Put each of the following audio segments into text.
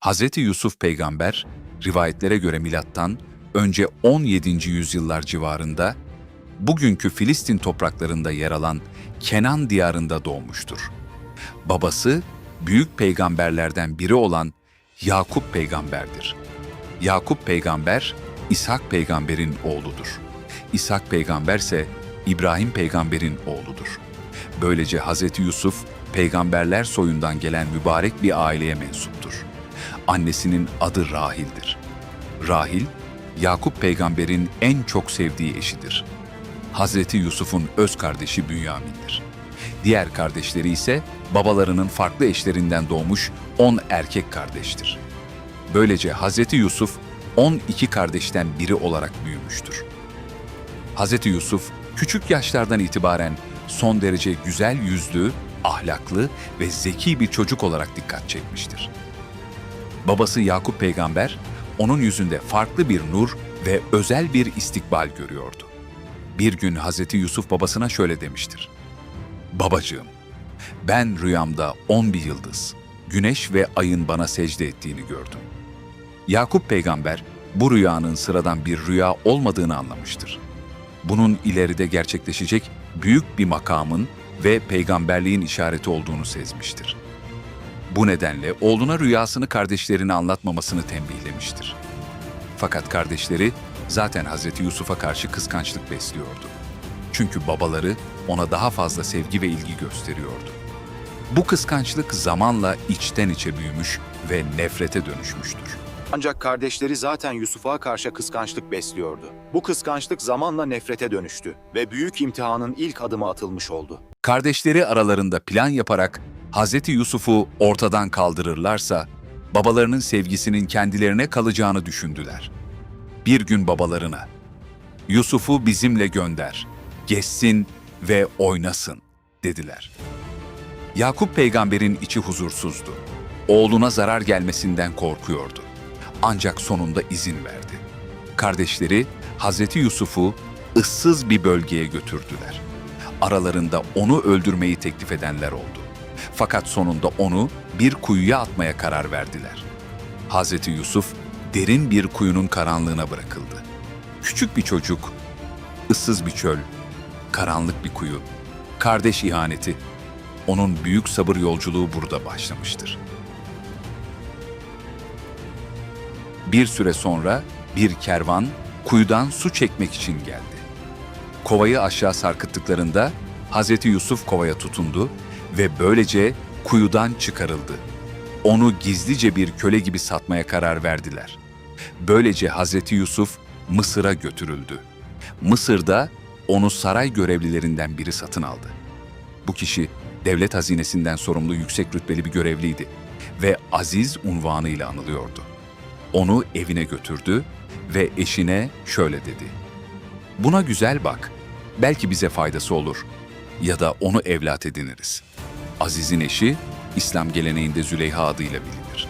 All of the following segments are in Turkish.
Hz. Yusuf peygamber, rivayetlere göre milattan önce 17. yüzyıllar civarında, bugünkü Filistin topraklarında yer alan Kenan diyarında doğmuştur. Babası, büyük peygamberlerden biri olan Yakup peygamberdir. Yakup peygamber, İshak peygamberin oğludur. İshak peygamber ise İbrahim peygamberin oğludur. Böylece Hz. Yusuf, peygamberler soyundan gelen mübarek bir aileye mensuptur. Annesinin adı Rahil'dir. Rahil, Yakup peygamberin en çok sevdiği eşidir. Hazreti Yusuf'un öz kardeşi Bünyamin'dir. Diğer kardeşleri ise babalarının farklı eşlerinden doğmuş 10 erkek kardeştir. Böylece Hazreti Yusuf 12 kardeşten biri olarak büyümüştür. Hazreti Yusuf küçük yaşlardan itibaren son derece güzel yüzlü, ahlaklı ve zeki bir çocuk olarak dikkat çekmiştir. Babası Yakup peygamber, onun yüzünde farklı bir nur ve özel bir istikbal görüyordu. Bir gün Hazreti Yusuf babasına şöyle demiştir: "Babacığım, ben rüyamda 11 yıldız, güneş ve ayın bana secde ettiğini gördüm." Yakup peygamber, bu rüyanın sıradan bir rüya olmadığını anlamıştır. Bunun ileride gerçekleşecek büyük bir makamın ve peygamberliğin işareti olduğunu sezmiştir. Bu nedenle oğluna rüyasını kardeşlerine anlatmamasını tembihlemiştir. Fakat kardeşleri zaten Hazreti Yusuf'a karşı kıskançlık besliyordu. Çünkü babaları ona daha fazla sevgi ve ilgi gösteriyordu. Bu kıskançlık zamanla içten içe büyümüş ve nefrete dönüşmüştür. Ancak kardeşleri zaten Yusuf'a karşı kıskançlık besliyordu. Bu kıskançlık zamanla nefrete dönüştü ve büyük imtihanın ilk adımı atılmış oldu. Kardeşleri aralarında plan yaparak Hazreti Yusuf'u ortadan kaldırırlarsa, babalarının sevgisinin kendilerine kalacağını düşündüler. Bir gün babalarına, "Yusuf'u bizimle gönder, gezsin ve oynasın," dediler. Yakup peygamberin içi huzursuzdu. Oğluna zarar gelmesinden korkuyordu. Ancak sonunda izin verdi. Kardeşleri Hazreti Yusuf'u ıssız bir bölgeye götürdüler. Aralarında onu öldürmeyi teklif edenler oldu. Fakat sonunda onu bir kuyuya atmaya karar verdiler. Hazreti Yusuf derin bir kuyunun karanlığına bırakıldı. Küçük bir çocuk, ıssız bir çöl, karanlık bir kuyu, kardeş ihaneti, onun büyük sabır yolculuğu burada başlamıştır. Bir süre sonra bir kervan kuyudan su çekmek için geldi. Kovayı aşağı sarkıttıklarında Hazreti Yusuf kovaya tutundu ve böylece kuyudan çıkarıldı. Onu gizlice bir köle gibi satmaya karar verdiler. Böylece Hazreti Yusuf Mısır'a götürüldü. Mısır'da onu saray görevlilerinden biri satın aldı. Bu kişi devlet hazinesinden sorumlu yüksek rütbeli bir görevliydi ve Aziz unvanıyla anılıyordu. Onu evine götürdü ve eşine şöyle dedi: "Buna güzel bak, belki bize faydası olur ya da onu evlat ediniriz." Aziz'in eşi, İslam geleneğinde Züleyha adıyla bilinir.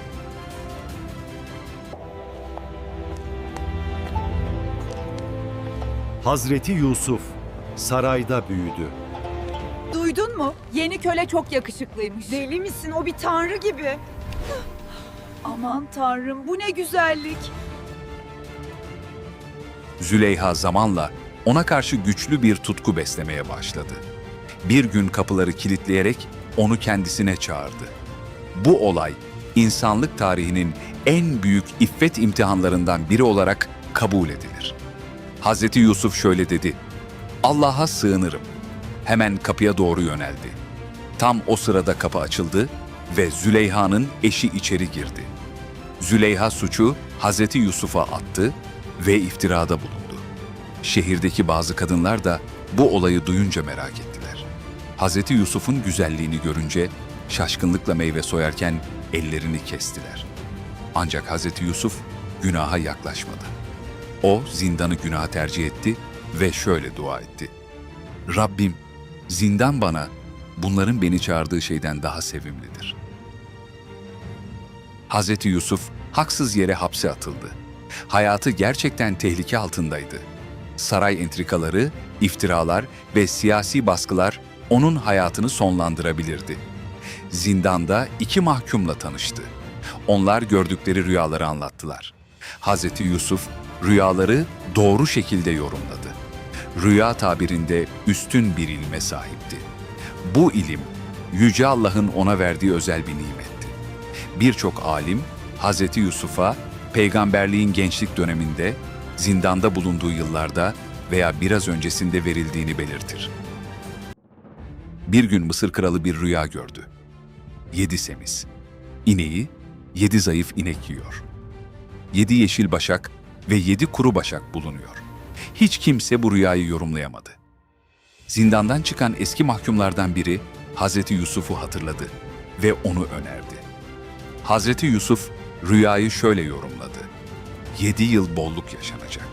Hazreti Yusuf sarayda büyüdü. Duydun mu? Yeni köle çok yakışıklıymış. Deli misin? O bir tanrı gibi. Aman tanrım, bu ne güzellik. Züleyha zamanla ona karşı güçlü bir tutku beslemeye başladı. Bir gün kapıları kilitleyerek onu kendisine çağırdı. Bu olay, insanlık tarihinin en büyük iffet imtihanlarından biri olarak kabul edilir. Hazreti Yusuf şöyle dedi: "Allah'a sığınırım." Hemen kapıya doğru yöneldi. Tam o sırada kapı açıldı ve Züleyha'nın eşi içeri girdi. Züleyha suçu Hazreti Yusuf'a attı ve iftirada bulundu. Şehirdeki bazı kadınlar da bu olayı duyunca merak ettiler. Hazreti Yusuf'un güzelliğini görünce şaşkınlıkla meyve soyarken ellerini kestiler. Ancak Hazreti Yusuf günaha yaklaşmadı. O zindanı günaha tercih etti ve şöyle dua etti: "Rabbim, zindan bana, bunların beni çağırdığı şeyden daha sevimlidir." Hazreti Yusuf haksız yere hapse atıldı. Hayatı gerçekten tehlike altındaydı. Saray entrikaları, iftiralar ve siyasi baskılar onun hayatını sonlandırabilirdi. Zindanda 2 mahkumla tanıştı. onlar gördükleri rüyaları anlattılar. Hazreti Yusuf rüyaları doğru şekilde yorumladı. Rüya tabirinde üstün bir ilme sahipti. Bu ilim, Yüce Allah'ın ona verdiği özel bir nimetti. Birçok alim, Hazreti Yusuf'a peygamberliğin gençlik döneminde, zindanda bulunduğu yıllarda veya biraz öncesinde verildiğini belirtir. Bir gün Mısır kralı bir rüya gördü. 7 semiz, ineği 7 zayıf inek yiyor. 7 yeşil başak ve 7 kuru başak bulunuyor. Hiç kimse bu rüyayı yorumlayamadı. Zindandan çıkan eski mahkumlardan biri Hazreti Yusuf'u hatırladı ve onu önerdi. Hazreti Yusuf rüyayı şöyle yorumladı. 7 yıl bolluk yaşanacak.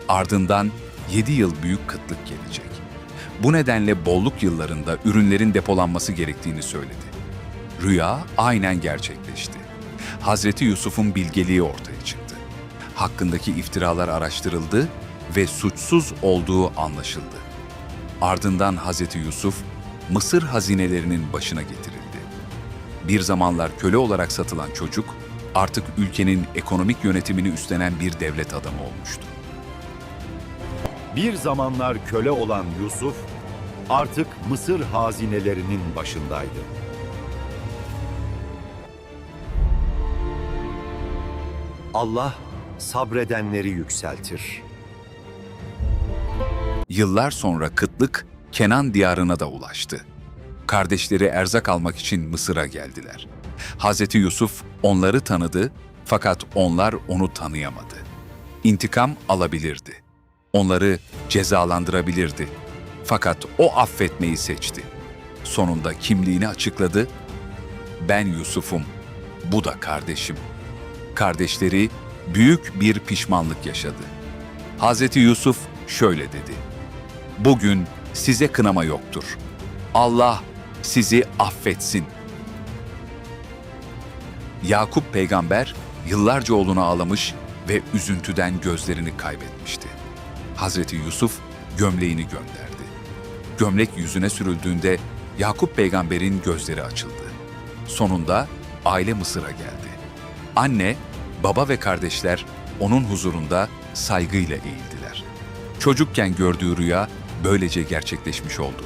Ardından 7 yıl büyük kıtlık gelecek. Bu nedenle bolluk yıllarında ürünlerin depolanması gerektiğini söyledi. Rüya aynen gerçekleşti. Hazreti Yusuf'un bilgeliği ortaya çıktı. Hakkındaki iftiralar araştırıldı ve suçsuz olduğu anlaşıldı. Ardından Hazreti Yusuf, Mısır hazinelerinin başına getirildi. Bir zamanlar köle olarak satılan çocuk, artık ülkenin ekonomik yönetimini üstlenen bir devlet adamı olmuştu. Bir zamanlar köle olan Yusuf artık Mısır hazinelerinin başındaydı. Allah sabredenleri yükseltir. Yıllar sonra kıtlık Kenan diyarına da ulaştı. Kardeşleri erzak almak için Mısır'a geldiler. Hazreti Yusuf onları tanıdı fakat onlar onu tanıyamadı. İntikam alabilirdi. Onları cezalandırabilirdi. Fakat o affetmeyi seçti. Sonunda kimliğini açıkladı. Ben Yusuf'um, bu da kardeşim. Kardeşleri büyük bir pişmanlık yaşadı. Hazreti Yusuf şöyle dedi. Bugün size kınama yoktur. Allah sizi affetsin. Yakup peygamber yıllarca oğlunu ağlamış ve üzüntüden gözlerini kaybetmişti. Hazreti Yusuf gömleğini gönderdi. Gömlek yüzüne sürüldüğünde Yakup peygamberin gözleri açıldı. Sonunda aile Mısır'a geldi. Anne, baba ve kardeşler onun huzurunda saygıyla eğildiler. Çocukken gördüğü rüya böylece gerçekleşmiş oldu.